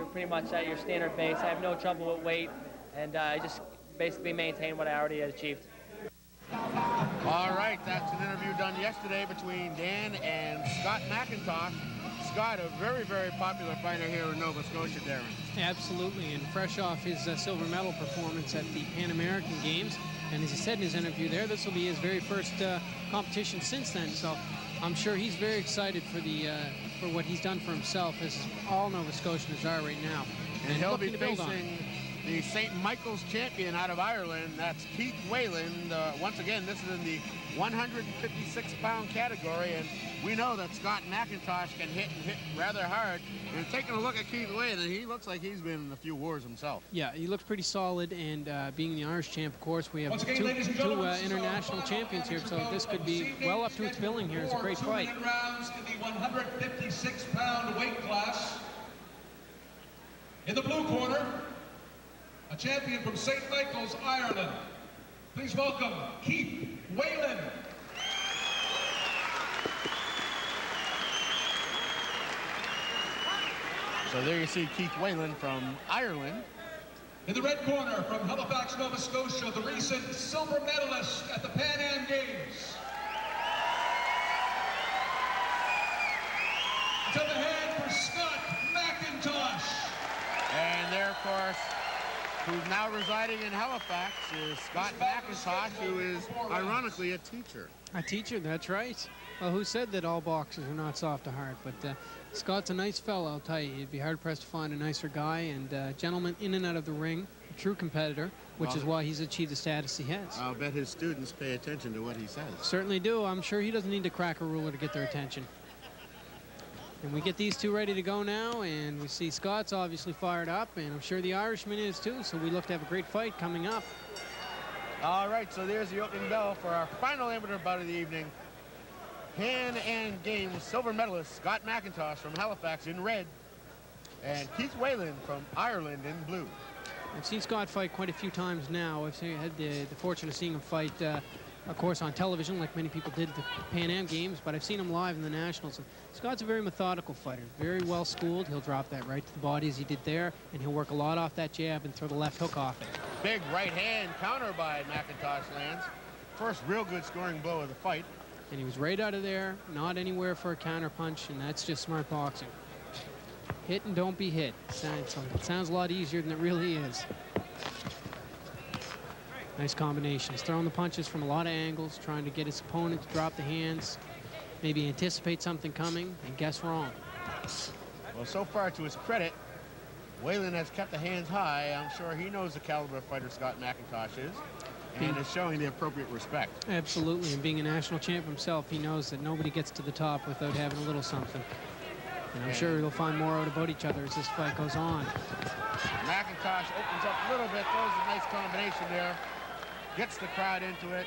you're pretty much at your standard base. I have no trouble with weight, and I just basically maintain what I already achieved. All right, that's an interview done yesterday between Dan and Scott McIntosh. Scott, a very, very popular fighter here in Nova Scotia, Darren. Absolutely, and fresh off his silver medal performance at the Pan American Games. And as he said in his interview there, this will be his very first competition since then. So I'm sure he's very excited for what he's done for himself, as all Nova Scotians are right now. And he'll be facing the St. Michael's champion out of Ireland. That's Keith Wayland. Once again, this is in the 156-pound category, and we know that Scott McIntosh can hit rather hard. And taking a look at Keith Wayland, he looks like he's been in a few wars himself. Yeah, he looks pretty solid, and being the Irish champ, of course, we have two international champions here, so this could be well up to its billing here. It's a great fight. Rounds in the 156-pound weight class. In the blue corner, a champion from St. Michael's, Ireland. Please welcome Keith Wayland. So there you see Keith Wayland from Ireland. In the red corner, from Halifax, Nova Scotia, the recent silver medalist at the Pan Am Games. To the head for Scott McIntosh. And there, of course, who's now residing in Halifax is Scott McIntosh, who is, ironically, a teacher. A teacher, that's right. Well, who said that all boxers are not soft to heart? But Scott's a nice fellow, I'll tell you. You'd be hard-pressed to find a nicer guy, and a gentleman in and out of the ring, a true competitor, which is why he's achieved the status he has. I'll bet his students pay attention to what he says. Certainly do. I'm sure he doesn't need to crack a ruler to get their attention. And we get these two ready to go now, and we see Scott's obviously fired up, and I'm sure the Irishman is too, so we look to have a great fight coming up. All right, so there's the opening bell for our final amateur bout of the evening. Pan Am Games silver medalist Scott McIntosh from Halifax in red, and Keith Wayland from Ireland in blue. I've seen Scott fight quite a few times now. I've had the fortune of seeing him fight, of course, on television, like many people did at the Pan Am Games, but I've seen him live in the Nationals. And Scott's a very methodical fighter, very well schooled. He'll drop that right to the body as he did there, and he'll work a lot off that jab and throw the left hook off it. Big right hand counter by McIntosh lands. First real good scoring blow of the fight. And he was right out of there, not anywhere for a counter punch, and that's just smart boxing. Hit and don't be hit. It sounds a lot easier than it really is. Nice combinations. Throwing the punches from a lot of angles, trying to get his opponent to drop the hands, maybe anticipate something coming, and guess wrong. Well, so far, to his credit, Wayland has kept the hands high. I'm sure he knows the caliber of fighter Scott McIntosh is, and is showing the appropriate respect. Absolutely, and being a national champ himself, he knows that nobody gets to the top without having a little something. And I'm sure he'll find more out about each other as this fight goes on. McIntosh opens up a little bit, throws a nice combination there, gets the crowd into it.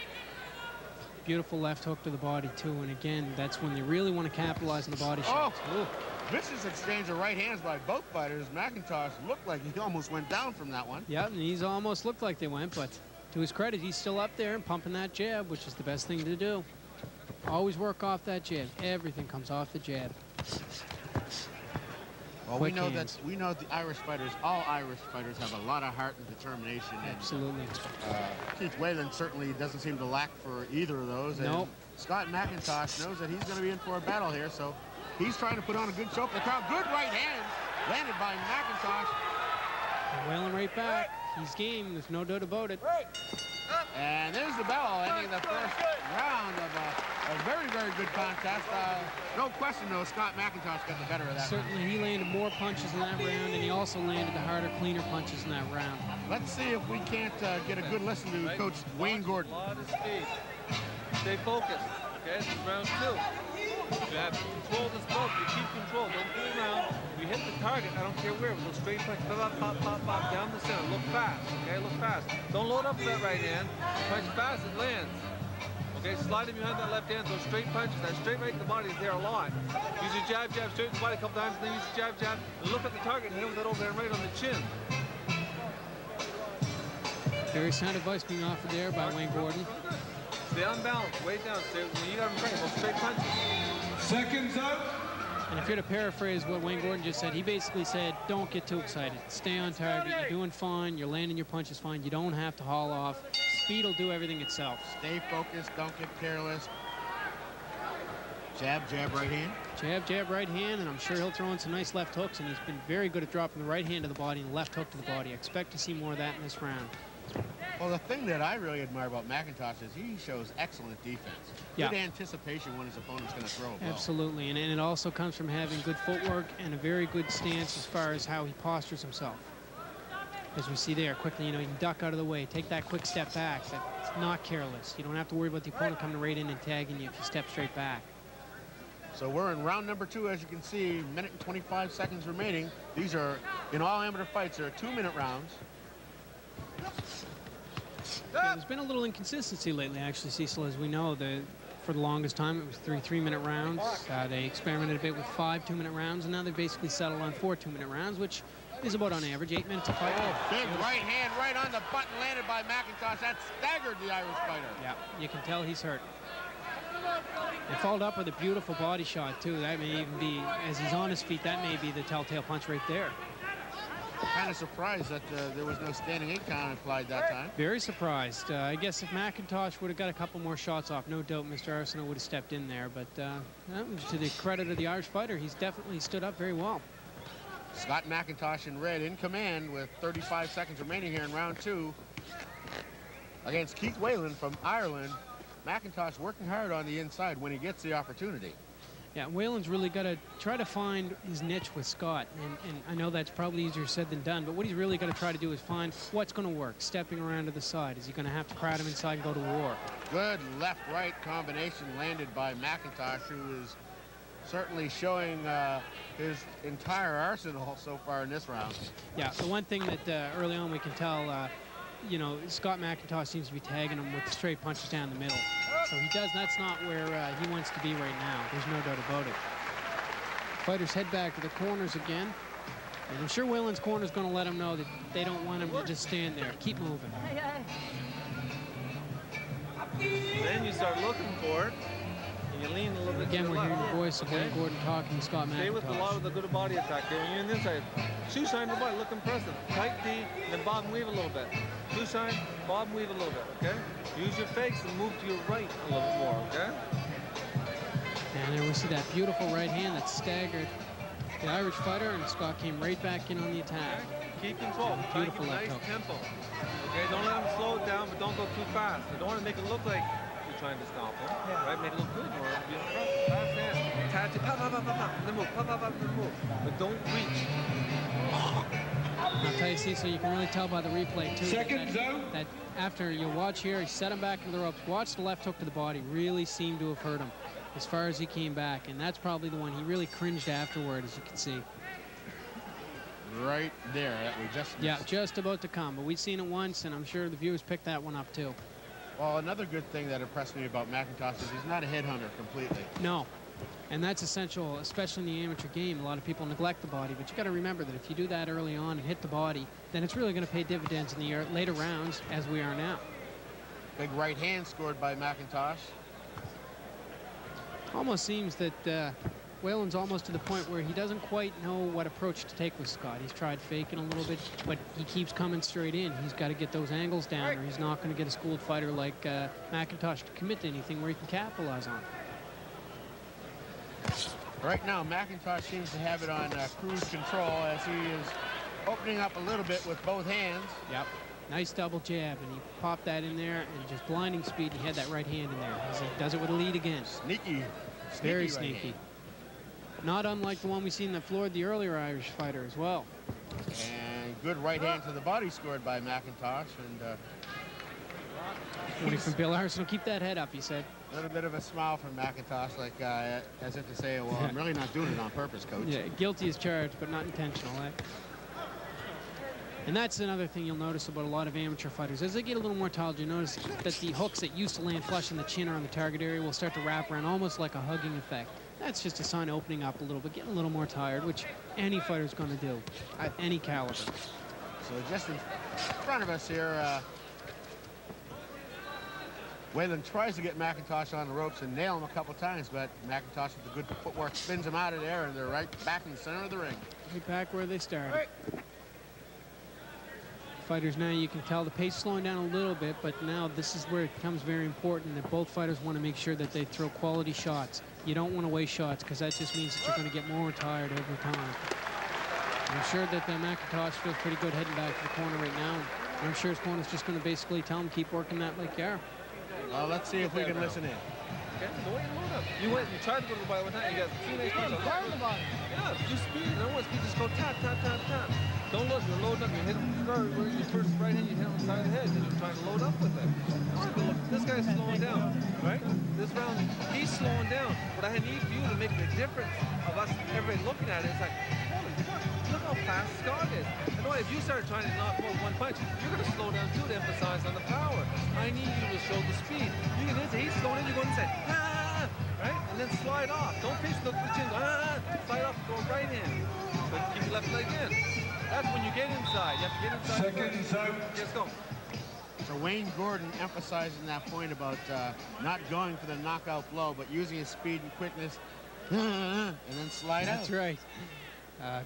Beautiful left hook to the body, too, and again, that's when you really want to capitalize on the body shots. Oh, vicious exchange of right hands by both fighters. McIntosh looked like he almost went down from that one. Yeah, and he's almost looked like they went, but to his credit, he's still up there and pumping that jab, which is the best thing to do. Always work off that jab. Everything comes off the jab. Well, we know that the Irish fighters, all Irish fighters, have a lot of heart and determination. Absolutely. And, Keith Wayland certainly doesn't seem to lack for either of those. Nope. And Scott McIntosh knows that he's going to be in for a battle here, so he's trying to put on a good show for the crowd. Good right hand landed by McIntosh. And Wayland right back. He's game. There's no doubt about it. And there's the bell ending the first round of a very, very good contest. No question, though, Scott McIntosh got the better of that. Certainly, he landed more punches in that round, and he also landed the harder, cleaner punches in that round. Let's see if we can't get a good listen to Coach Wayne Gordon. A lot of speed. Stay focused. Okay, this is round 2. You have control this boat. You keep control. Don't fool around. You hit the target. I don't care where. With those straight punch. Pop, pop, pop, pop. Down the center. Look fast. Okay, look fast. Don't load up with that right hand. Punch fast. It lands. Okay, slide him behind that left hand. Those straight punches. That straight right to the body is there a lot. Use your jab, jab, straight to the body a couple times. And then use your jab, jab. And look at the target and hit him with that overhand right on the chin. Very sound advice being offered there by Wayne Gordon. Stay unbalanced, way down. Stay, when you got him right, those straight punches. Seconds out. And if you're to paraphrase what Wayne Gordon just said, he basically said, don't get too excited. Stay on target. You're doing fine. You're landing your punches fine. You don't have to haul off. Speed will do everything itself. Stay focused. Don't get careless. Jab, jab, right hand. Jab, jab, right hand, and I'm sure he'll throw in some nice left hooks, and he's been very good at dropping the right hand to the body and the left hook to the body. I expect to see more of that in this round. Well, the thing that I really admire about McIntosh is he shows excellent defense. Yeah. Good anticipation when his opponent's going to throw a blow. Absolutely, and it also comes from having good footwork and a very good stance as far as how he postures himself. As we see there, quickly, you can duck out of the way, take that quick step back. That's not careless. You don't have to worry about the opponent coming right in and tagging you if you step straight back. So we're in round number 2, as you can see, minute and 25 seconds remaining. These are, in all amateur fights, are 2-minute rounds. Yeah, there's been a little inconsistency lately, actually, Cecil, as we know. For the longest time, it was 3 3-minute rounds. They experimented a bit with 5 2-minute rounds, and now they've basically settled on 4 2-minute rounds, which is about on average 8 minutes a fight. Big right hand right on the button landed by McIntosh. That staggered the Irish fighter. Yeah, you can tell he's hurt. And followed up with a beautiful body shot, too. That may even be, as he's on his feet, that may be the telltale punch right there. Kind of surprised that there was no standing 8 count applied that time. Very surprised. I guess if McIntosh would have got a couple more shots off, no doubt Mr. Arsenault would have stepped in there. But to the credit of the Irish fighter, he's definitely stood up very well. Scott McIntosh in red in command with 35 seconds remaining here in round 2 against Keith Whalen from Ireland. McIntosh working hard on the inside when he gets the opportunity. Yeah, Whalen's really got to try to find his niche with Scott, and I know that's probably easier said than done, but what he's really got to try to do is find what's going to work, stepping around to the side. Is he going to have to crowd him inside and go to war? Good left-right combination landed by McIntosh, who is certainly showing his entire arsenal so far in this round. Yeah, the one thing that early on we can tell, Scott McIntosh seems to be tagging him with straight punches down the middle. So he does, that's not where he wants to be right now. There's no doubt about it. Fighters head back to the corners again. And I'm sure Whalen's corner's going to let him know that they don't want him to just stand there. Keep moving. Then you start looking for it, and you lean a little bit. Again, to the we're hearing left. the voice of Wayne Gordon talking to Scott McIntosh. Stay with a lot of the good body attack here. When you're in the inside, shoe shine the body, look impressive. Tight D, then bob and weave a little bit. Shoe shine, bob and weave a little bit, okay? Use your fakes and move to your right a little bit more, okay? And there we see that beautiful right hand that staggered the Irish fighter, and Scott came right back in on the attack. Keep control. Try to keep a nice tempo. Okay, don't let him slow it down, but don't go too fast. I don't want to make it look like you're trying to stomp him. Right? Make it look good. Or be impressive. Fast hand. Attach it. Pop, pop, pop, pop, pop. Then move. Pop, pop, pop, then move. But don't reach. I'll tell you, Cecil, you can really tell by the replay, too, that after you watch here, he set him back into the ropes. Watch the left hook to the body. Really seemed to have hurt him as far as he came back. And that's probably the one he really cringed afterward, as you can see. Right there, that we just missed. Yeah, just about to come. But we've seen it once, and I'm sure the viewers picked that one up, too. Well, another good thing that impressed me about McIntosh is he's not a headhunter completely. No. And that's essential, especially in the amateur game. A lot of people neglect the body, but you got to remember that if you do that early on and hit the body, then it's really going to pay dividends in the later rounds, as we are now. Big right hand scored by McIntosh. Almost seems that Whalen's almost to the point where he doesn't quite know what approach to take with Scott. He's tried faking a little bit, but he keeps coming straight in. He's got to get those angles down, or he's not going to get a schooled fighter like McIntosh to commit to anything where he can capitalize on. Right now, McIntosh seems to have it on cruise control as he is opening up a little bit with both hands. Yep. Nice double jab, and he popped that in there, and just blinding speed, he had that right hand in there. As he does it with a lead again. Sneaky. Very right sneaky. hand. Not unlike the one we seen that floored the earlier Irish fighter as well. And good right hand to the body scored by McIntosh. And Tony from Bill Arsenault, keep that head up, he said. a little bit of a smile from McIntosh, like as if to say, well, I'm really not doing it on purpose, coach. Yeah, guilty as charged, but not intentional. Eh? And that's another thing you'll notice about a lot of amateur fighters. As they get a little more tired, you notice that the hooks that used to land flush in the chin or on the target area will start to wrap around almost like a hugging effect. That's just a sign of opening up a little bit, getting a little more tired, which any fighter's going to do at any caliber. So just in front of us here, Whalen tries to get McIntosh on the ropes and nail him a couple times, but McIntosh with the good footwork spins him out of there, and they're right back in the center of the ring. Right back where they started. Fighters now, you can tell the pace slowing down a little bit, but now this is where it becomes very important that both fighters want to make sure that they throw quality shots. You don't want to waste shots because that just means that you're going to get more tired every time. I'm sure that McIntosh feels pretty good heading back to the corner right now. I'm sure his corner's just going to basically tell him keep working that like you are. Well, let's see if we can listen in. Okay, no way to load up. You went and tried to go to the body one time. You got two nice punches. Yeah, you speed. No one speed. Just go tap, tap, tap, tap. Don't look. You're loading up. You hit him where your first right hand, you hit him inside the head, and you're trying to load up with it. Look, this guy's slowing down, right? This round, he's slowing down. But I need for you to make the difference of us, everybody looking at it. It's like, holy fuck, look how fast Scott is. I know if you start trying to knock out one punch, you're going to slow down too to emphasize on the power. I need you to show the speed. You can hit, he's slowing in, you go inside, right? And then slide off. Don't face the chin, slide off, go right in. But keep your left leg in. That's when you get inside. You have to get inside. Seconds out. Let's go. So Wayne Gordon emphasizing that point about not going for the knockout blow, but using his speed and quickness, and then slide out. That's right.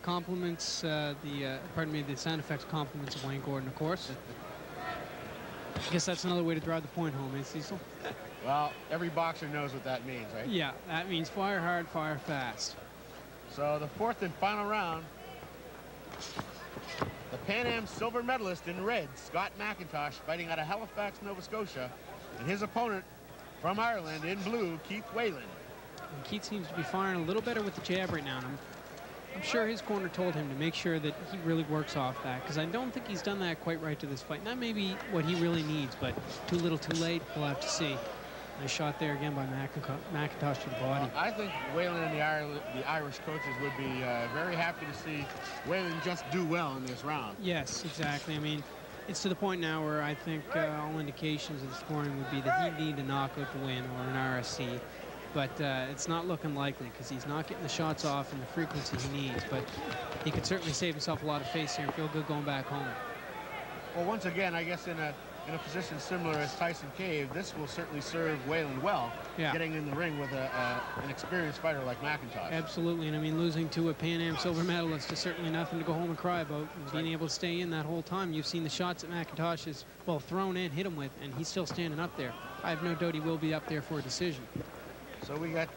Compliments the sound effects compliments of Wayne Gordon, of course. I guess that's another way to drive the point home, eh, Cecil? Well, every boxer knows what that means, right? Yeah, that means fire hard, fire fast. So the fourth and final round, the Pan Am silver medalist in red, Scott McIntosh, fighting out of Halifax, Nova Scotia, and his opponent from Ireland in blue, Keith Whalen. And Keith seems to be firing a little better with the jab right now. And I'm sure his corner told him to make sure that he really works off that, because I don't think he's done that quite right to this fight. That may be what he really needs, but too little, too late. We'll have to see. Nice shot there again by McIntosh to the body. I think Whalen and the Irish coaches would be very happy to see Whalen just do well in this round. Yes, exactly. I mean, it's to the point now where I think all indications of the scoring would be that he'd need a knockout to win or an RSC. But it's not looking likely because he's not getting the shots off in the frequency he needs. But he could certainly save himself a lot of face here and feel good going back home. Well, once again, I guess in a position similar as Tyson Cave, this will certainly serve Whalen well, getting in the ring with an experienced fighter like McIntosh. Absolutely, and I mean, losing to a Pan Am silver medalist is certainly nothing to go home and cry about. And being able to stay in that whole time, you've seen the shots that McIntosh has, well, thrown in, hit him with, and he's still standing up there. I have no doubt he will be up there for a decision. So we got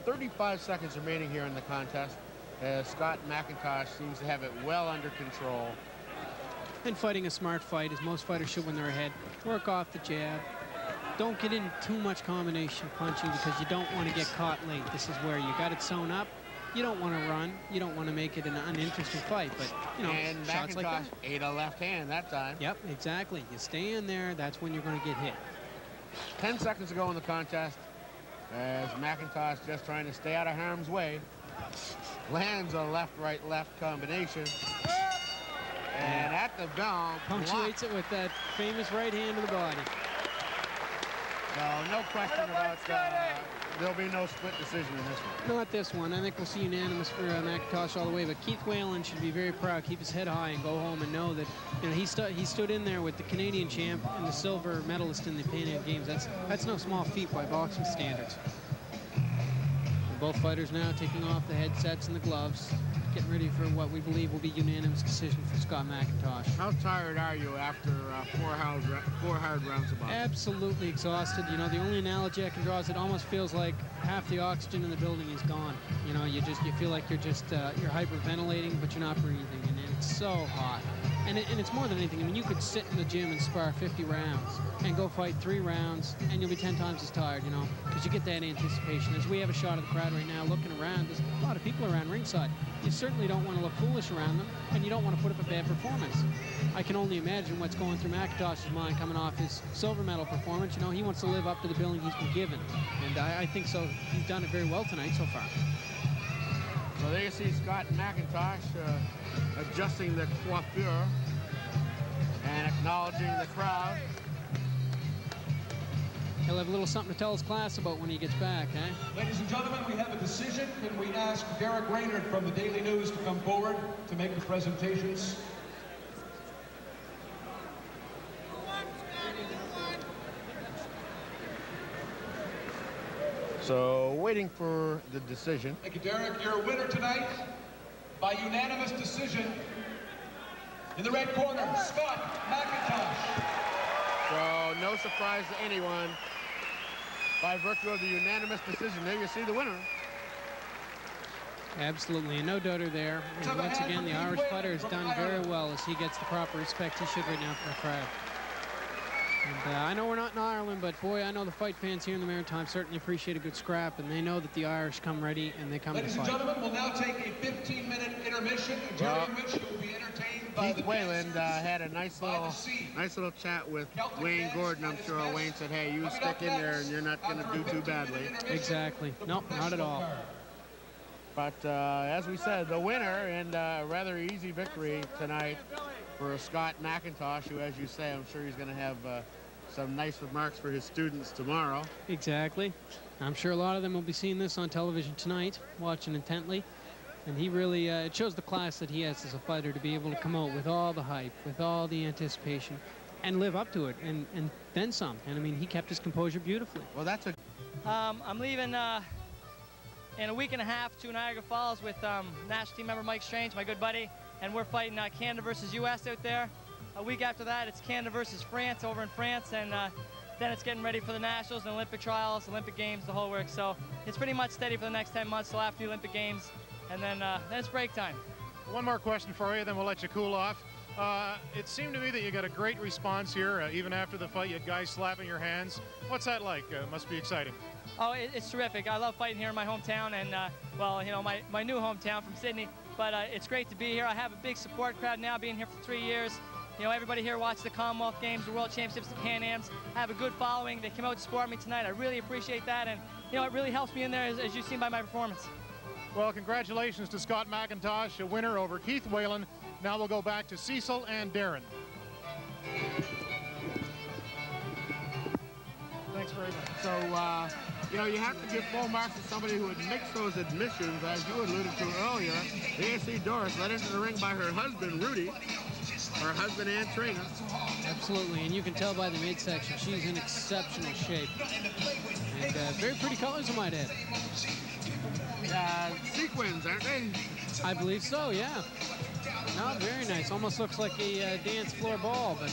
35 seconds remaining here in the contest, as Scott McIntosh seems to have it well under control. And fighting a smart fight, as most fighters should when they're ahead. Work off the jab. Don't get in too much combination punching because you don't want to get caught late. This is where you got it sewn up. You don't want to run. You don't want to make it an uninteresting fight. But, you know, and shots McIntosh like that. ate a left hand that time. Yep, exactly. You stay in there, that's when you're going to get hit. 10 seconds to go in the contest, as McIntosh just trying to stay out of harm's way. Lands a left, right, left combination. And at the bell, Punctuates it with that famous right hand to the body. No question about there'll be no split decision in this one. Not this one. I think we'll see unanimous for McIntosh all the way. But Keith Whalen should be very proud, keep his head high, and go home and know that he stood in there with the Canadian champ and the silver medalist in the Pan Am Games. That's no small feat by boxing standards. And both fighters now taking off the headsets and the gloves, getting ready for what we believe will be unanimous decision for Scott McIntosh. How tired are you after four hard rounds of boxing? Absolutely exhausted. You know, the only analogy I can draw is it almost feels like half the oxygen in the building is gone. You know, you feel like you're hyperventilating, but you're not breathing, and it's so hot. And it's more than anything. I mean, you could sit in the gym and spar 50 rounds and go fight 3 rounds, and you'll be 10 times as tired, you know, because you get that anticipation. As we have a shot of the crowd right now looking around, there's a lot of people around ringside. You certainly don't want to look foolish around them, and you don't want to put up a bad performance. I can only imagine what's going through McIntosh's mind coming off his silver medal performance. You know, he wants to live up to the billing he's been given, and I think so. He's done it very well tonight so far. So there you see Scott McIntosh adjusting the coiffure and acknowledging the crowd. He'll have a little something to tell his class about when he gets back, eh? Ladies and gentlemen, we have a decision. Can we ask Derek Raynard from the Daily News to come forward to make the presentations? So waiting for the decision. Thank you, Derek. Your winner tonight by unanimous decision in the red corner, Scott McIntosh. So no surprise to anyone. By virtue of the unanimous decision, there you see the winner. Absolutely, and no doubter there. And once again, the Irish fighter has done very well as he gets the proper respect he should right now from the crowd. And I know we're not in Ireland, but boy, I know the fight fans here in the Maritime certainly appreciate a good scrap, and they know that the Irish come ready and they come to fight. Ladies and gentlemen, we'll now take a 15-minute intermission, during which you will be entertained by Keith Wayland had a nice little chat with Wayne Gordon. I'm sure Wayne said, hey, you stick in there and you're not going to do too badly. Exactly. No, not at all. But as we said, the winner, and a rather easy victory tonight for Scott McIntosh, who, as you say, I'm sure he's going to have some nice remarks for his students tomorrow. Exactly. I'm sure a lot of them will be seeing this on television tonight, watching intently. And he really, it shows the class that he has as a fighter to be able to come out with all the hype, with all the anticipation, and live up to it, and then some. And I mean, he kept his composure beautifully. Well, that's a... I'm leaving in a week and a half to Niagara Falls with national team member Mike Strange, my good buddy, and we're fighting Canada versus U.S. out there. A week after that, it's Canada versus France over in France, and then it's getting ready for the Nationals and Olympic trials, Olympic Games, the whole work. So it's pretty much steady for the next 10 months till after the Olympic Games, and then it's break time. One more question for you, then we'll let you cool off. It seemed to me that you got a great response here. Even after the fight, you had guys slapping your hands. What's that like? It must be exciting. Oh, it's terrific. I love fighting here in my hometown, and well, you know, my new hometown from Sydney. But it's great to be here. I have a big support crowd now, being here for 3 years. You know, everybody here watches the Commonwealth Games, the World Championships, the Pan-Ams. I have a good following. They came out to support me tonight. I really appreciate that, and you know, it really helps me in there, as you've seen by my performance. Well, congratulations to Scott McIntosh, a winner over Keith Wayland. Now we'll go back to Cecil and Darren. Thanks very much. So, you know, you have to give full marks to somebody who makes those admissions, as you alluded to earlier. ASC Doris led into the ring by her husband, Rudy, her husband and trainer. Absolutely, and you can tell by the midsection, she's in exceptional shape. And very pretty colors, I might add. Sequins, aren't they? I believe so, yeah. No, very nice. Almost looks like a dance floor ball, but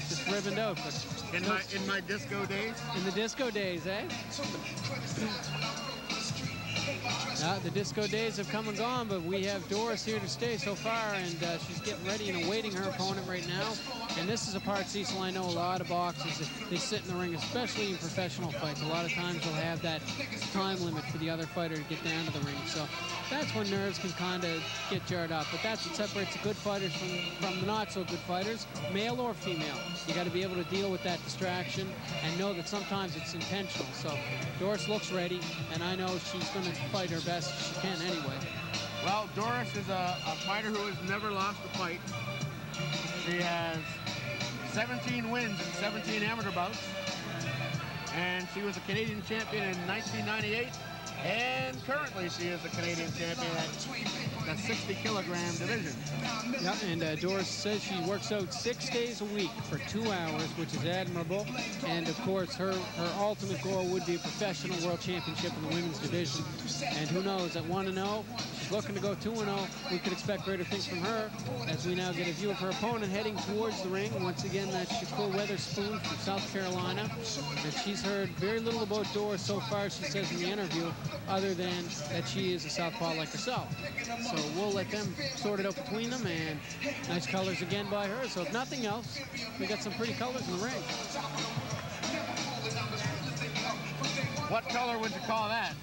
just ribboned out. But in my disco days? In the disco days, eh? The disco days have come and gone, but we have Doris here to stay so far, and she's getting ready and awaiting her opponent right now. And this is a part, Cecil, I know a lot of boxers, they sit in the ring, especially in professional fights. A lot of times they'll have that time limit for the other fighter to get down to the ring. So that's when nerves can kind of get jarred up. But that's what separates the good fighters from the not-so-good fighters, male or female. You got to be able to deal with that distraction and know that sometimes it's intentional. So Doris looks ready, and I know she's going to fight her best she can anyway. Well, Doris is a fighter who has never lost a fight. She has 17 wins in 17 amateur bouts, and she was a Canadian champion in 1998, and currently she is a Canadian champion at the 60-kilogram division. Yeah, and Doris says she works out 6 days a week for 2 hours, which is admirable. And of course, her ultimate goal would be a professional world championship in the women's division. And who knows, at 1-0, she's looking to go 2-0. We could expect greater things from her as we now get a view of her opponent heading towards the ring. Once again, that's Shakur Weatherspoon from South Carolina. And she's heard very little about Doris so far, she says in the interview, other than that she is a southpaw like herself. So we'll let them sort it out between them, and nice colors again by her. So if nothing else, we got some pretty colors in the ring. What color would you call that?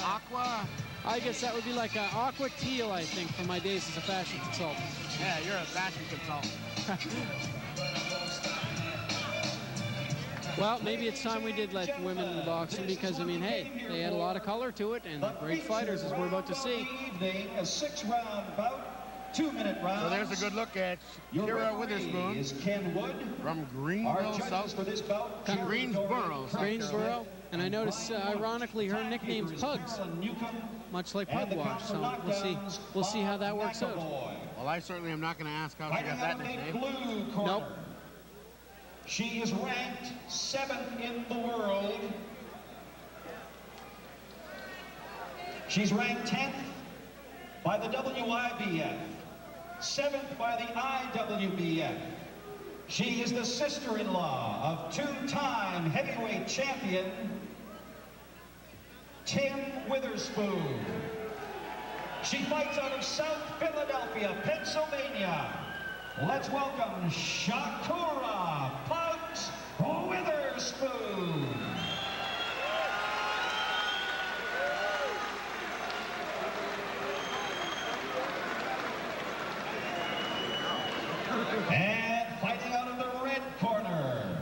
Aqua? I guess that would be like aqua teal, I think, from my days as a fashion consultant. Yeah, you're a fashion consultant. Well, maybe it's time we did let women in the boxing because, I mean, hey, they had a lot of color to it and great fighters, as we're about to see. A 6-round bout, 2-minute round. So there's a good look at Kira Witherspoon is Ken Wood from Greenville, South Greensboro. And I notice, ironically, her nickname's Pugs, much like Pugwash. So we'll see how that works out. Well, I certainly am not going to ask how she got that nickname. Nope. She is ranked 7th in the world. She's ranked 10th by the WIBF, 7th by the IWBF. She is the sister-in-law of two-time heavyweight champion Tim Witherspoon. She fights out of South Philadelphia, Pennsylvania. Let's welcome Shakura Pugs Witherspoon. And fighting out of the red corner,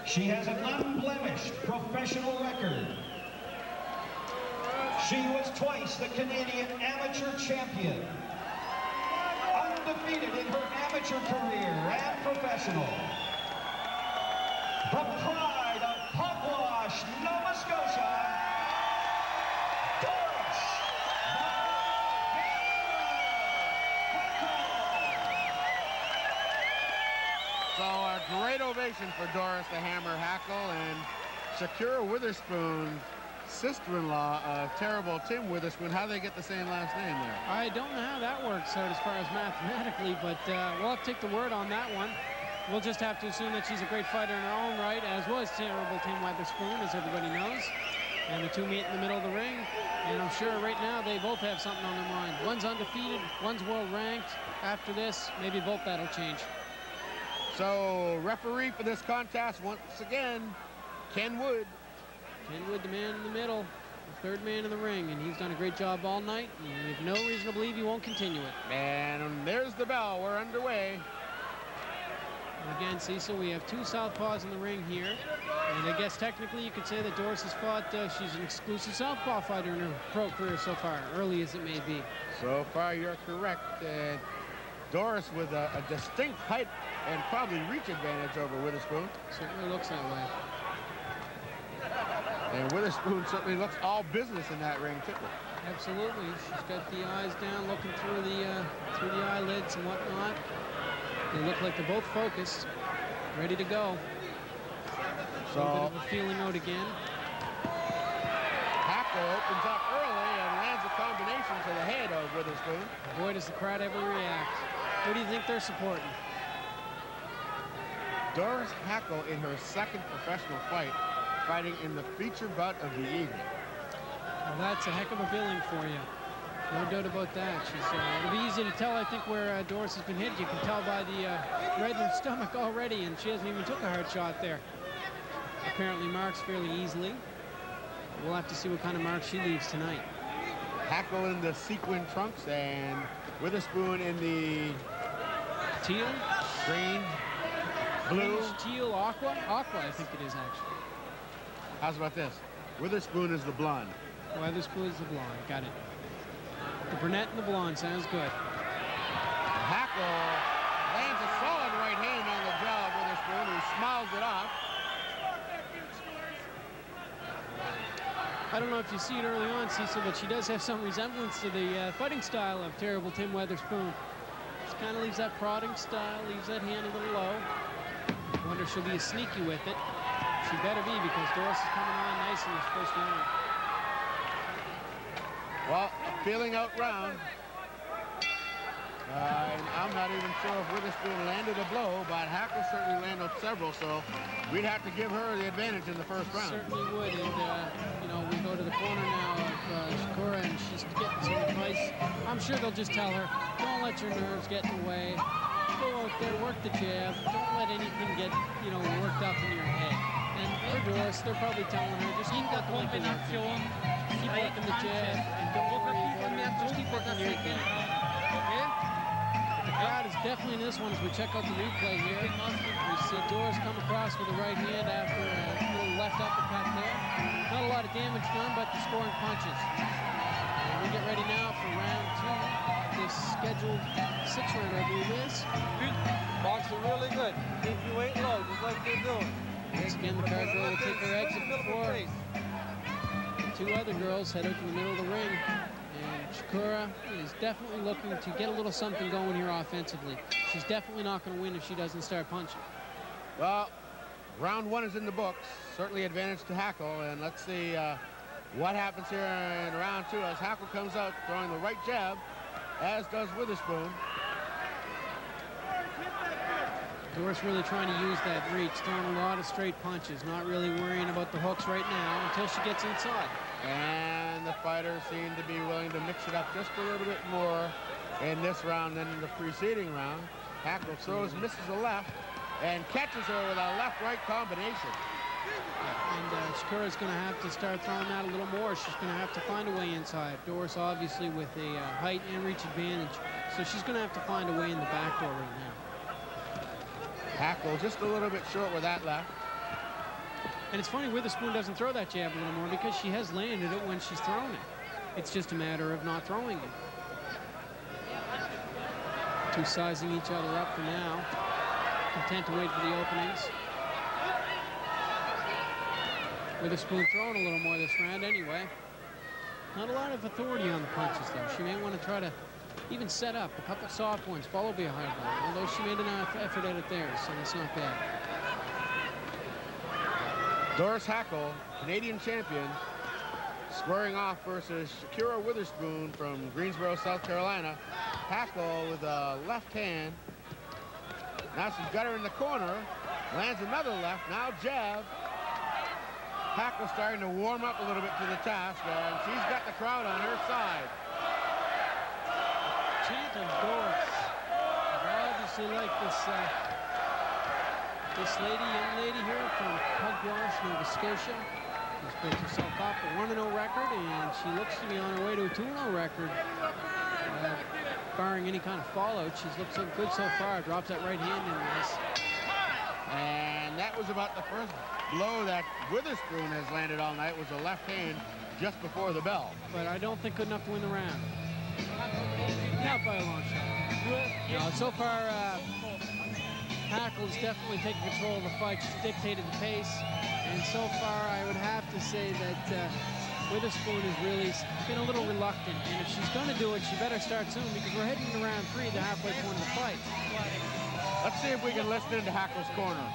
she has an unblemished professional record. She was twice the Canadian amateur champion, undefeated in her amateur career and professional. The pride of Pugwash, Nova Scotia, Doris. So a great ovation for Doris the Hammer Hackle and Shakura Witherspoon, sister-in-law of terrible Tim Witherspoon. How do they get the same last name there? I don't know how that works out as far as mathematically, but we'll have to take the word on that one. We'll just have to assume that she's a great fighter in her own right, as was terrible Tim Witherspoon, as everybody knows. And the two meet in the middle of the ring, and I'm sure right now they both have something on their mind. One's undefeated, one's world ranked. After this, maybe both that'll change. So referee for this contest once again, Ken Wood. Ken Wood, the man in the middle, the third man in the ring, and he's done a great job all night, and we have no reason to believe he won't continue it. And there's the bell. We're underway. And again, Cecil, we have two southpaws in the ring here, and I guess technically you could say that Doris has fought, she's an exclusive southpaw fighter in her pro career so far, early as it may be. So far, you're correct. Doris with a distinct height and probably reach advantage over Witherspoon. Certainly looks that way. And Witherspoon certainly looks all business in that ring, too. Absolutely. She's got the eyes down, looking through the eyelids and whatnot. They look like they're both focused, ready to go. So a little bit of a feeling out again. Hackle opens up early and lands a combination to the head of Witherspoon. Boy, does the crowd ever react. Who do you think they're supporting? Doris Hackle in her second professional fight, fighting in the feature bout of the evening. Well, that's a heck of a billing for you. No doubt about that. It'll be easy to tell, I think, where Doris has been hit. You can tell by the red in her stomach already, and she hasn't even took a hard shot there. Apparently marks fairly easily. We'll have to see what kind of marks she leaves tonight. Hackle in the sequin trunks and Witherspoon in the teal, green, blue, teal, aqua. Aqua, I think it is actually. How's about this? Witherspoon is the blonde. Witherspoon is the blonde. Got it. The brunette and the blonde sounds good. Hackle lands a solid right hand on the jaw of Witherspoon, who smiles it off. I don't know if you see it early on, Cecil, but she does have some resemblance to the fighting style of terrible Tim Witherspoon. Just kind of leaves that prodding style, leaves that hand a little low. I wonder if she'll be as sneaky with it. She better be, because Doris is coming on nice in this first round. Well, a feeling out round. And I'm not even sure if Witherspoon landed a blow, but Hackle certainly landed several, so we'd have to give her the advantage in the first round. Certainly would, and you know, we go to the corner now of Shakura, and she's getting some advice. I'm sure they'll just tell her, don't let your nerves get in the way. Go out there, work the jab. Don't let anything get, you know, worked up in your head. And for Doris, they're probably telling her, just keep working like you're working. Keep working the jab, and don't worry about it. Just keep working your game. The crowd is definitely in this one as we check out the replay here. We see Doris come across with the right hand after a little left uppercut there. Not a lot of damage done, but the scoring punches. And we get ready now for round two. This scheduled 6-round, I believe it is. Boxing really good. Keep your weight low, just like they're doing. Once again, the card girl will take her exit before two other girls head out to the middle of the ring. Shakura is definitely looking to get a little something going here offensively. She's definitely not going to win if she doesn't start punching. Well, round one is in the books. Certainly advantage to Hackle, and let's see what happens here in round 2 as Hackle comes out throwing the right jab, as does Witherspoon. Doris really trying to use that reach, throwing a lot of straight punches, not really worrying about the hooks right now until she gets inside. And the fighters seem to be willing to mix it up just a little bit more in this round than in the preceding round. Hackle throws, misses a left, and catches her with a left-right combination. And Shakura's going to have to start throwing that a little more. She's going to have to find a way inside. Doris obviously with a height and reach advantage, so she's going to have to find a way in the back door right now. Hackle just a little bit short with that left. And it's funny, Witherspoon doesn't throw that jab a little more because she has landed it when she's thrown it. It's just a matter of not throwing it. Two sizing each other up for now. Content to wait for the openings. Witherspoon throwing a little more this round anyway. Not a lot of authority on the punches though. She may want to try to even set up a couple soft ones, followed by a high ball. Although she made enough effort at it there, so it's not bad. Doris Hackle, Canadian champion, squaring off versus Shakura Witherspoon from Greensboro, South Carolina. Hackle with a left hand. Now she's got her in the corner. Lands another left, now jab. Hackle starting to warm up a little bit to the task, and she's got the crowd on her side. Chant of Doris. I obviously like this young lady here from Pugwash, Nova Scotia. She's picked herself up a 1-0 record, and she looks to be on her way to a 2-0 record. Barring any kind of fallout, she's looked so good so far. Drops that right hand in this. And that was about the first blow that Witherspoon has landed all night, was a left hand just before the bell. But I don't think good enough to win the round. Not by a long shot. No, so far, Hackle's definitely taken control of the fight. She's dictated the pace. And so far, I would have to say that Witherspoon has really been a little reluctant. And if she's going to do it, she better start soon because we're heading to round 3, the halfway point of the fight. Let's see if we can listen into Hackle's corner.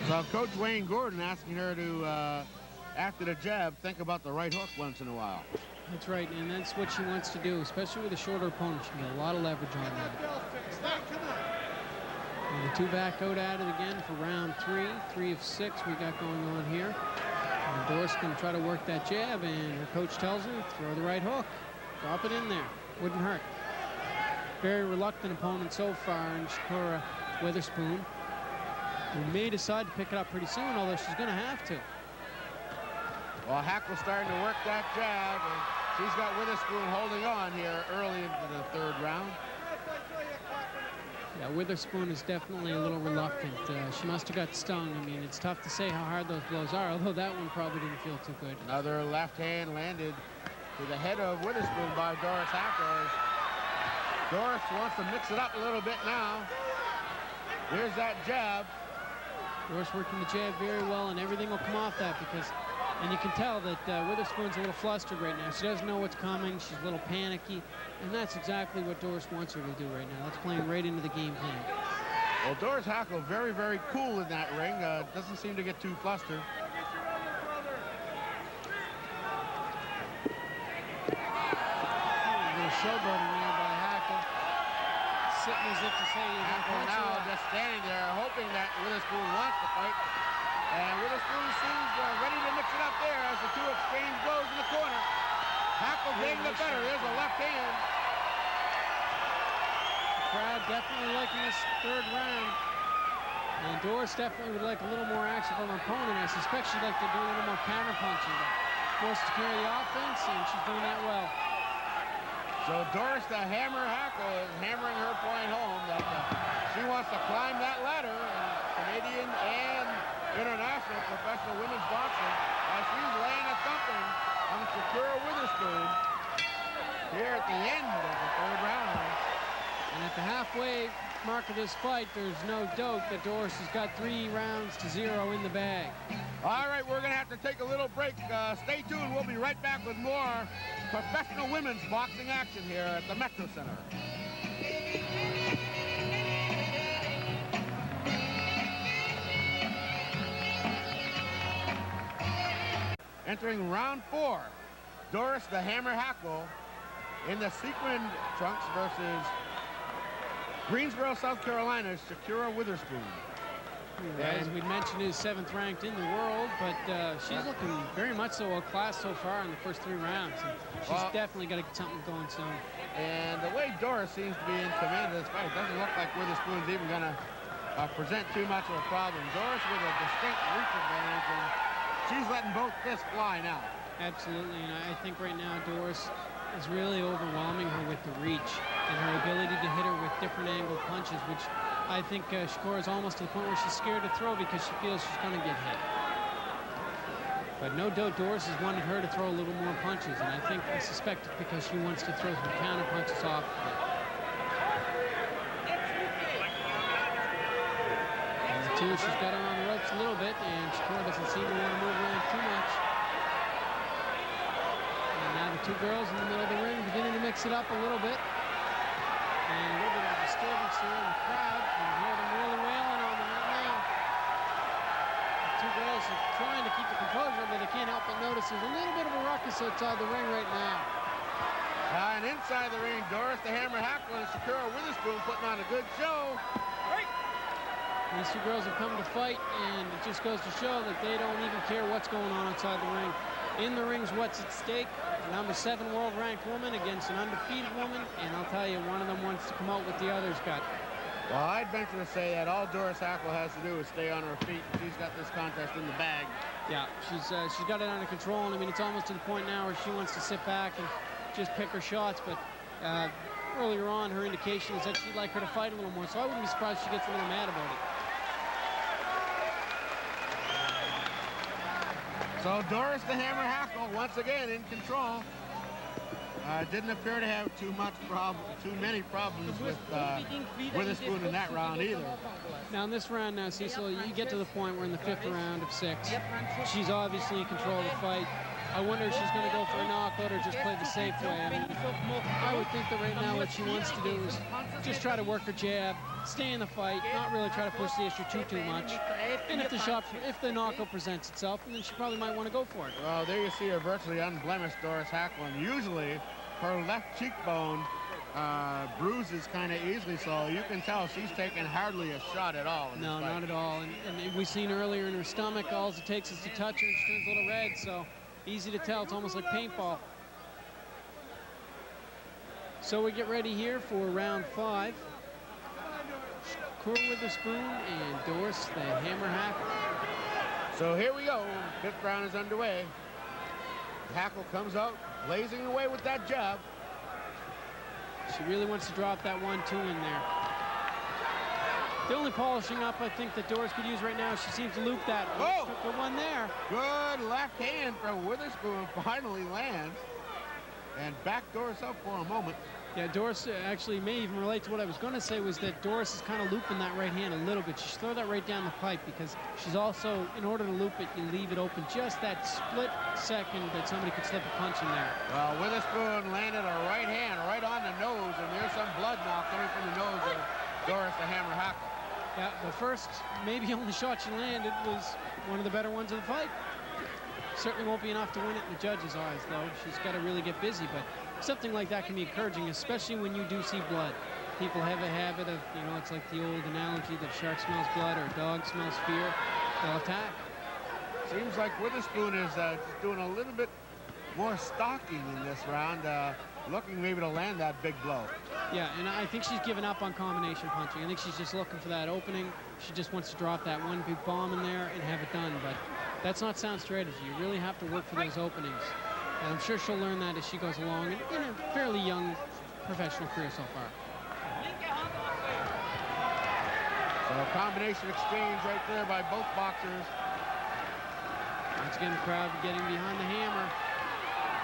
So Coach Wayne Gordon asking her to, after the jab, think about the right hook once in a while. That's right, and that's what she wants to do, especially with a shorter opponent. She can get a lot of leverage on that. And the two back out at it again for round 3. 3 of 6 we got going on here. And Doris can try to work that jab, and her coach tells her, throw the right hook. Drop it in there. Wouldn't hurt. Very reluctant opponent so far in Shakura Witherspoon. We may decide to pick it up pretty soon, although she's going to have to. Well, Hackle's starting to work that jab, and she's got Witherspoon holding on here early into the 3rd round. Yeah, Witherspoon is definitely a little reluctant. She must have got stung. I mean, it's tough to say how hard those blows are, although that one probably didn't feel too good. Another left hand landed to the head of Witherspoon by Doris Hackle. Doris wants to mix it up a little bit now. Here's that jab. Doris working the jab very well, and everything will come off that because, and you can tell that Witherspoon's a little flustered right now. She doesn't know what's coming. She's a little panicky, and that's exactly what Doris wants her to do right now. That's playing right into the game plan. Well, Doris Hackle very, very cool in that ring. Doesn't seem to get too flustered. A little showboating there by Hackle. Sitting as if to say, you're Hackle now just standing there hoping that Witherspoon wants to fight. And Witherspoon seems ready to mix it up there as the two exchange blows in the corner. Hackle getting the better. There's a left hand. The crowd definitely liking this 3rd round. And Doris definitely would like a little more action from her opponent. I suspect she'd like to do a little more counter punching, but forced to carry the offense, and she's doing that well. So Doris, the hammer Hackle, is hammering her point home that she wants to climb that ladder in Canadian and international professional women's boxing as she's laying a thumping on Shakura Witherspoon. here at the end of the third round. And at the halfway mark of this fight, there's no doubt that Doris has got 3 rounds to 0 in the bag. All right, we're going to have to take a little break. Stay tuned. We'll be right back with more professional women's boxing action here at the Metro Center. Entering round 4, Doris the Hammer Hackle in the sequined trunks versus Greensboro, South Carolina's Shakira Witherspoon. As we mentioned, is 7th ranked in the world, but she's looking very much so outclassed so far in the first 3 rounds. And she's definitely got to get something going soon. And the way Doris seems to be in command of this fight, it doesn't look like Witherspoon's even going to present too much of a problem. Doris with a distinct reach advantage, and she's letting both fists fly now. Absolutely, and I think right now Doris is really overwhelming her with the reach and her ability to hit her with different angle punches, which I think Shakira is almost to the point where she's scared to throw because she feels she's going to get hit. But no doubt Doris has wanted her to throw a little more punches, and I suspect it's because she wants to throw some counter punches off. And she's got her on the ropes a little bit, and Shakira doesn't seem to want to move around too much. And now the 2 girls in the middle of the ring beginning to mix it up a little bit. And a little bit of disturbance here in the crowd. You can hear them really wailing on them right now. The 2 girls are trying to keep the composure, but they can't help but notice there's a little bit of a ruckus outside the ring right now. And inside the ring, Doris the Hammer Hackle and Shakira Witherspoon putting on a good show. These 2 girls have come to fight, and it just goes to show that they don't even care what's going on outside the ring. In the ring's what's at stake. A number 7 world-ranked woman against an undefeated woman, and I'll tell you, one of them wants to come out with the other's gut. Well, I'd venture to say that all Doris Hackle has to do is stay on her feet. She's got this contest in the bag. Yeah, she's got it under control, and I mean, it's almost to the point now where she wants to sit back and just pick her shots, but earlier on, her indication is that she'd like her to fight a little more, so I wouldn't be surprised if she gets a little mad about it. So Doris the Hammer Hackle once again in control. Didn't appear to have too many problems with Witherspoon in that round either. Now in this round now, Cecil, you get to the point where in the 5th round of 6, she's obviously in control of the fight. I wonder if she's going to go for a knockout or just play the safe way. I mean, I would think that right now what she wants to do is just try to work her jab, stay in the fight, not really try to push the issue too much. And if the knockout presents itself, then she probably might want to go for it. Well, there you see her virtually unblemished Doris Hackle, and usually her left cheekbone bruises kind of easily, so you can tell she's taking hardly a shot at all. No, not at all. And we've seen earlier in her stomach, all it takes is to touch her and she turns a little red, so easy to tell. It's almost like paintball. So we get ready here for round 5. Shakira Witherspoon and Doris the Hammer Hackle. So here we go. 5th round is underway. Hackle comes out, blazing away with that jab. She really wants to drop that 1-2 in there. The only polishing up I think that Doris could use right now, she seems to loop that. Oh! Good one there. Good left hand from Witherspoon finally lands and back Doris up for a moment. Yeah, Doris actually may even relate to what I was going to say, was that Doris is kind of looping that right hand a little bit. She should throw that right down the pipe because she's also, in order to loop it, you leave it open just that split second that somebody could slip a punch in there. Well, Witherspoon landed a right hand right on the nose, and there's some blood now coming from the nose of Doris the Hammer Hackle. Yeah, the first, maybe only shot she landed was one of the better ones of the fight. Certainly won't be enough to win it in the judges' eyes, though. She's got to really get busy, but something like that can be encouraging, especially when you do see blood. People have a habit of, you know, it's like the old analogy that a shark smells blood or a dog smells fear. They'll attack. Seems like Witherspoon is just doing a little bit more stalking in this round, looking maybe to land that big blow. Yeah, and I think she's given up on combination punching. I think she's just looking for that opening. She just wants to drop that one big bomb in there and have it done, but that's not sound strategy. You really have to work for those openings. And I'm sure she'll learn that as she goes along in a fairly young professional career so far. So a combination exchange right there by both boxers. Once again, the crowd getting behind the hammer.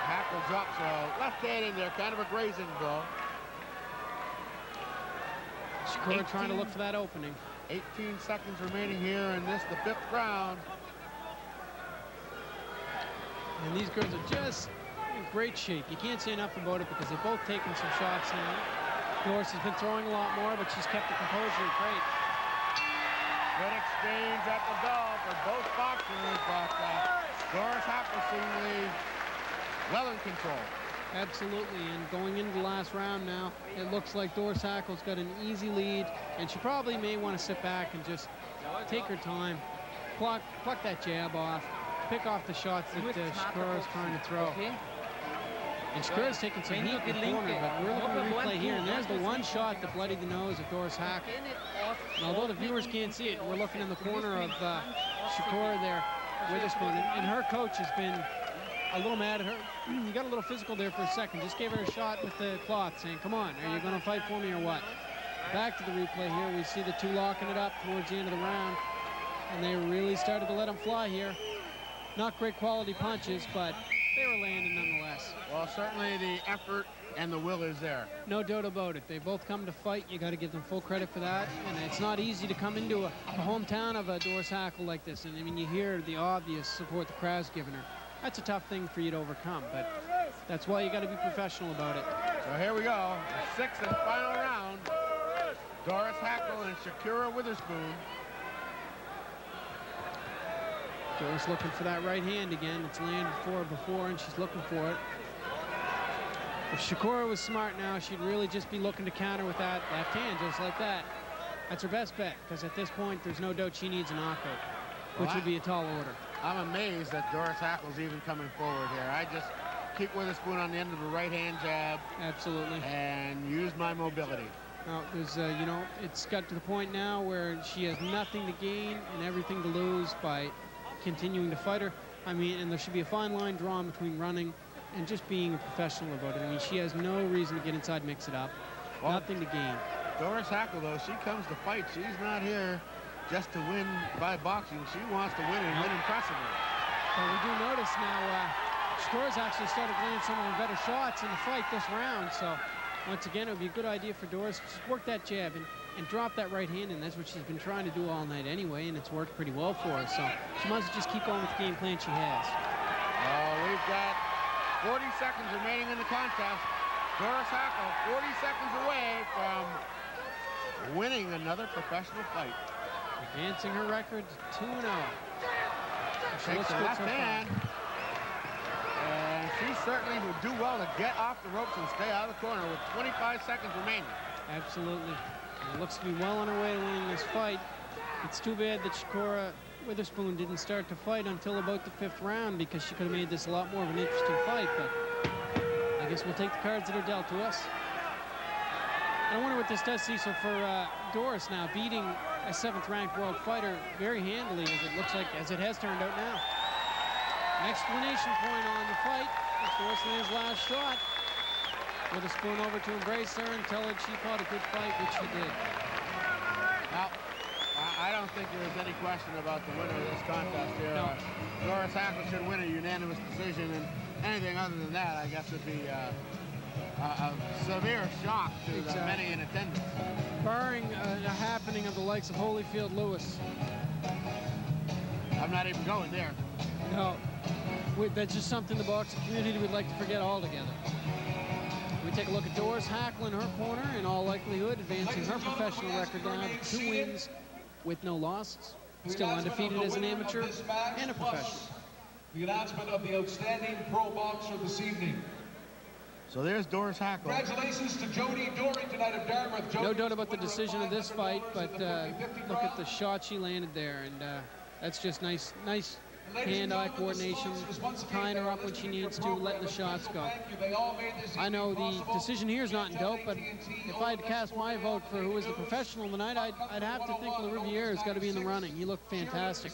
Hackle drops a left hand in there, kind of a grazing blow. Shakur trying to look for that opening. 18 seconds remaining here in this, the 5th round. And these girls are just in great shape. You can't say enough about it because they've both taken some shots now. Doris has been throwing a lot more, but she's kept the composure great. Good exchange at the bell for both boxers, but Doris Hackle seemingly well in control. Absolutely, and going into the last round now, it looks like Doris Hackle's got an easy lead, and she probably may want to sit back and just take her time, pluck that jab off, pick off the shots that Shakur is trying to throw. And Shakur is taking some heat in the corner, but we're looking at the replay here, and there's the one shot that bloodied the nose of Doris Hackle. And although the viewers can't see it, we're looking in the corner of Shakur there, Witherspoon, and her coach has been a little mad at her. He got a little physical there for a second, just gave her a shot with the cloth, saying, come on, are you going to fight for me or what? Back to the replay here, we see the two locking it up towards the end of the round, and they really started to let them fly here. Not great quality punches, but they were landing nonetheless. Well, certainly the effort and the will is there. No doubt about it. They both come to fight. You got to give them full credit for that. And it's not easy to come into a hometown of a Doris Hackle like this. And I mean, you hear the obvious support the crowd's giving her. That's a tough thing for you to overcome, but that's why you got to be professional about it. So here we go, the 6th and final round. Doris Hackle and Shakura Witherspoon. Doris looking for that right hand again. It's landed for her before, and she's looking for it. If Shakura was smart now, she'd really just be looking to counter with that left hand, just like that. That's her best bet, because at this point, there's no doubt she needs a knockout, which would be a tall order. I'm amazed that Doris Hackle's even coming forward here. I just keep Witherspoon on the end of the right hand jab. Absolutely. And use my mobility. Now, there's, you know, it's got to the point now where she has nothing to gain and everything to lose by continuing to fight her. I mean, and there should be a fine line drawn between running and just being a professional about it. I mean, she has no reason to get inside, mix it up. Well, nothing to gain. Doris Hackle, though, she comes to fight. She's not here just to win by boxing. She wants to win and win impressively. Well, we do notice now Shakura's actually started landing some of her better shots in the fight this round. So once again, it would be a good idea for Doris to just work that jab and drop that right hand, and that's what she's been trying to do all night anyway, and it's worked pretty well for her. So she must just keep on with the game plan she has. We've got 40 seconds remaining in the contest. Doris Hackle 40 seconds away from winning another professional fight. Advancing her record to 2-0. Takes the left hand. And she certainly would do well to get off the ropes and stay out of the corner with 25 seconds remaining. Absolutely. It looks to be well on her way to winning this fight. It's too bad that Shakura Witherspoon didn't start to fight until about the 5th round, because she could have made this a lot more of an interesting fight, but I guess we'll take the cards that are dealt to us. I wonder what this does, Cecil, for Doris now, beating a 7th-ranked world fighter very handily, as it looks like, as it has turned out now. An explanation point on the fight. It's Doris Land's last shot. Witherspoon over to embrace her and tell her she fought a good fight, which she did. Now, I don't think there is any question about the winner of this contest here. No. Doris Hackle should win a unanimous decision, and anything other than that, I guess, would be a severe shock to the many in attendance. Barring a happening of the likes of Holyfield Lewis. I'm not even going there. No. That's just something the boxing community would like to forget altogether. We take a look at Doris Hackle in her corner, in all likelihood advancing her professional record down to 2 wins with no losses. Still undefeated as an amateur and a professional. The announcement of the outstanding pro boxer this evening. So there's Doris Hackle. Congratulations to Jody Dorrington out of Dartmouth. No doubt about the decision of this fight, but look at the shot she landed there, and that's just nice hand-eye coordination, tying her up when she needs to, letting the shots go. I know the decision here is not in doubt, but if I had to cast my vote for who is the professional tonight, I'd have to think LaRiviere has got to be in the running. He looked fantastic.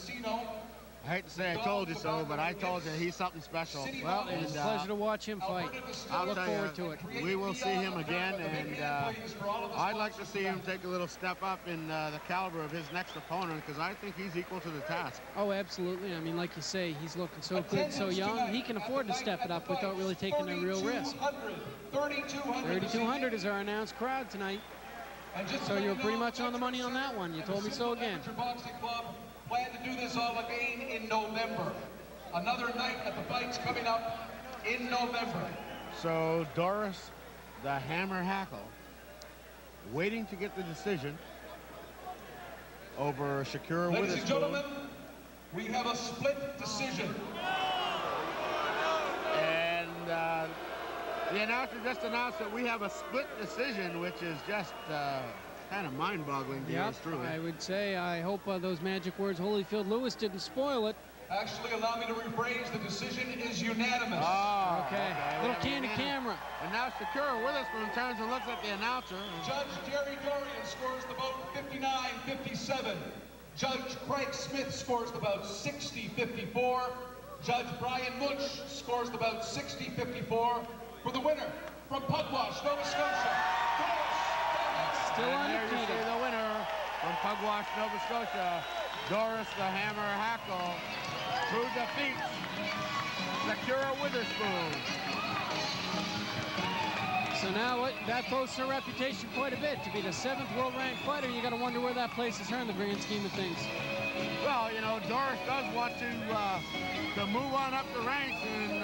I hate to say I told you so, but I told you he's something special. Well, it was a pleasure to watch him fight. I'll look tell forward you, to it. We will see him again, and I'd like to see him take a little step up in the caliber of his next opponent, because I think he's equal to the task. Oh, absolutely. I mean, like you say, he's looking so good, so young. He can afford to step it up without really taking a real risk. 3,200 is our announced crowd tonight. So you're pretty much on the money on that one. You told me so again. Plan to do this all again in November. Another night at the fights coming up in November. So Doris, the Hammer Hackle, waiting to get the decision over Shakira Ladies and Witherspoon. gentlemen, we have a split decision. And the announcer just announced that we have a split decision, which is just kind of mind-boggling to yours truly. I would say I hope those magic words Holyfield Lewis didn't spoil it. Actually, allow me to rephrase, the decision is unanimous. Oh, okay. Little candid camera. And now Shakira Witherspoon turns and looks at the announcer. Judge Jerry Dorian scores the bout 59-57. Judge Craig Smith scores the bout 60-54. Judge Brian Munch scores the bout 60-54. For the winner, from Pugwash, Nova Scotia, still and there you undefeated. see the winner from Pugwash, Nova Scotia, Doris the Hammer Hackle, who defeats Shakira Witherspoon. So now that boasts her reputation quite a bit. To be the 7th world-ranked fighter, you got to wonder where that places her in the grand scheme of things. Well, you know, Doris does want to move on up the ranks in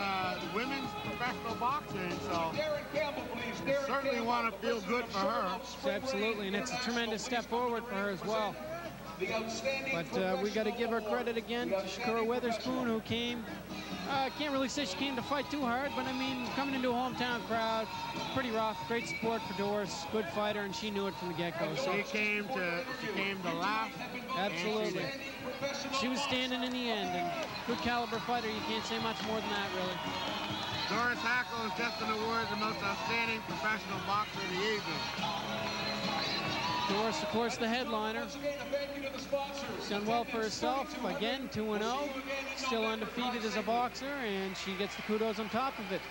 women's professional boxing, so Darren Campbell, please. Darren certainly Campbell, want to feel good for her. Absolutely, and it's a tremendous step forward for her as well. The outstanding But we got to give her credit again to Shakira Witherspoon, who came. Can't really say she came to fight too hard, but I mean, coming into a hometown crowd, pretty rough. Great support for Doris, good fighter, and she knew it from the get-go. So She came to laugh. absolutely, she was standing in the end, and good caliber fighter. You can't say much more than that, really. Doris Hackle is just been awarded the most outstanding professional boxer of the evening. Doris, of course, the headliner. She's done well for herself. Again, 2-0. Still undefeated as a boxer, and she gets the kudos on top of it.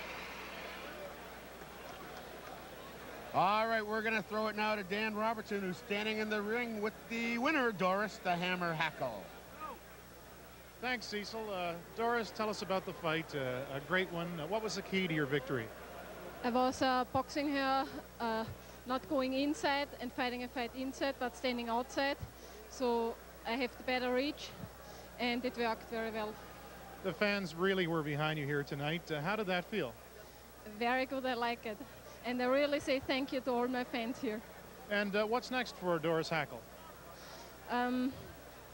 All right, we're going to throw it now to Dan Robertson, who's standing in the ring with the winner, Doris the Hammer Hackle. Thanks, Cecil. Doris, tell us about the fight. A great one. What was the key to your victory? I was boxing her, not going inside and fighting a fight inside, but standing outside. So I have the better reach, and it worked very well. The fans really were behind you here tonight. How did that feel? Very good, I like it. And I really say thank you to all my fans here. And what's next for Doris Hackle?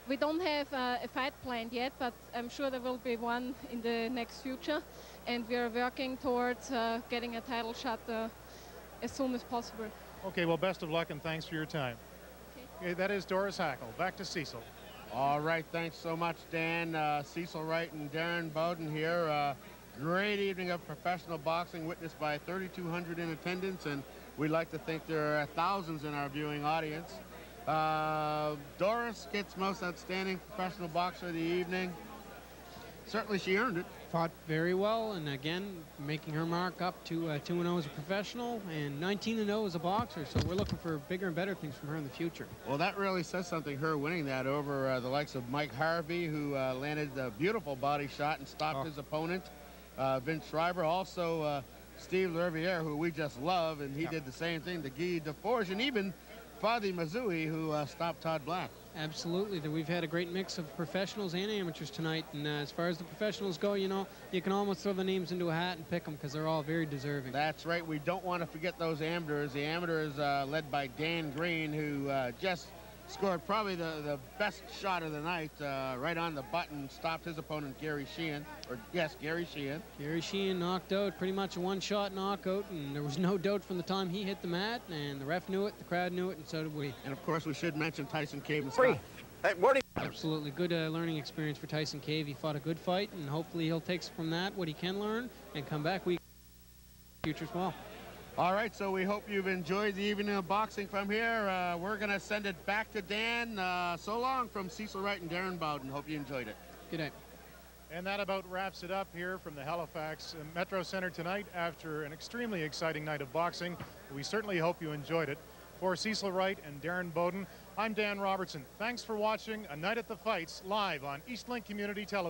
We don't have a fight planned yet, but I'm sure there will be one in the next future. And we are working towards getting a title shot as soon as possible. Okay, well, best of luck and thanks for your time. Okay, that is Doris Hackle. Back to Cecil. All right, thanks so much, Dan. Cecil Wright and Darren Bowden here. Great evening of professional boxing witnessed by 3,200 in attendance, and we'd like to think there are thousands in our viewing audience. Doris gets most outstanding professional boxer of the evening. Certainly she earned it. Fought very well, and again, making her mark up to 2-0 as a professional and 19-0 as a boxer. So we're looking for bigger and better things from her in the future. Well, that really says something, her winning that over the likes of Mike Harvey, who landed a beautiful body shot and stopped his opponent. Vince Schreiber, also Steve Lerviere, who we just love, and he did the same thing to Guy DeForge, and even Fadi Mazui, who stopped Todd Black. Absolutely. We've had a great mix of professionals and amateurs tonight, and as far as the professionals go, you know, you can almost throw the names into a hat and pick them because they're all very deserving. That's right. We don't want to forget those amateurs. The amateurs led by Dan Green, who just scored probably the best shot of the night, right on the button, stopped his opponent, Gary Sheehan. Gary Sheehan. Gary Sheehan knocked out, pretty much a one-shot knockout, and there was no doubt from the time he hit the mat, and the ref knew it, the crowd knew it, and so did we. And of course, we should mention Tyson Cave and Scott. Absolutely good learning experience for Tyson Cave. He fought a good fight, and hopefully he'll take from that what he can learn and come back future as well. All right, so we hope you've enjoyed the evening of boxing from here. We're going to send it back to Dan. So long from Cecil Wright and Darren Bowden. Hope you enjoyed it. Good night. And that about wraps it up here from the Halifax Metro Center tonight after an extremely exciting night of boxing. We certainly hope you enjoyed it. For Cecil Wright and Darren Bowden, I'm Dan Robertson. Thanks for watching A Night at the Fights live on Eastlink Community Television.